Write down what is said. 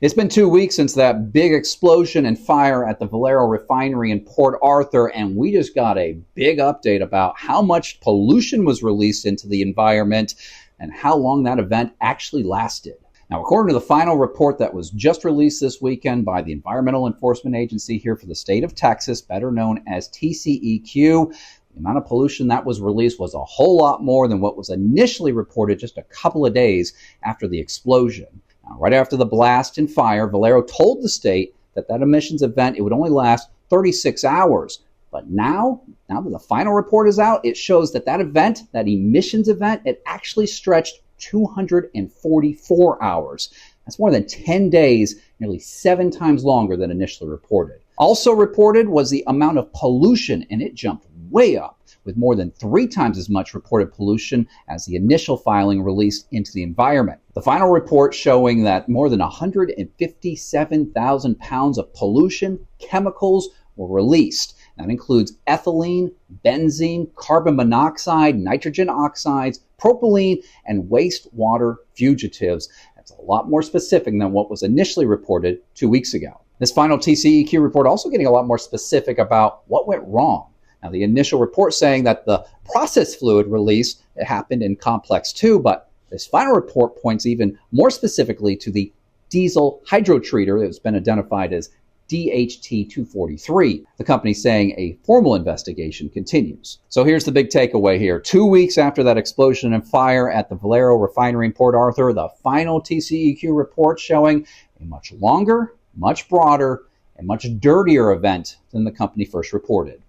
It's been 2 weeks since that big explosion and fire at the Valero refinery in Port Arthur, and we just got a big update about how much pollution was released into the environment and how long that event actually lasted. Now, according to the final report that was just released this weekend by the Environmental Enforcement Agency here for the state of Texas, better known as TCEQ, the amount of pollution that was released was a whole lot more than what was initially reported just a couple of days after the explosion. Now, right after the blast and fire, Valero told the state that emissions event, it would only last 36 hours. But now that the final report is out, it shows that event, that emissions event, it actually stretched 244 hours. That's more than 10 days, nearly 7 times longer than initially reported. Also reported was the amount of pollution, and it jumped way up, with more than 3 times as much reported pollution as the initial filing released into the environment. The final report showing that more than 157,000 pounds of pollution chemicals were released. That includes ethylene, benzene, carbon monoxide, nitrogen oxides, propylene, and wastewater fugitives. That's a lot more specific than what was initially reported 2 weeks ago. This final TCEQ report also getting a lot more specific about what went wrong. Now, the initial report saying that the process fluid release it happened in Complex 2, but this final report points even more specifically to the diesel hydrotreater that's been identified as DHT-243. The company saying a formal investigation continues. So here's the big takeaway here. 2 weeks after that explosion and fire at the Valero refinery in Port Arthur, the final TCEQ report showing a much longer, much broader, and much dirtier event than the company first reported.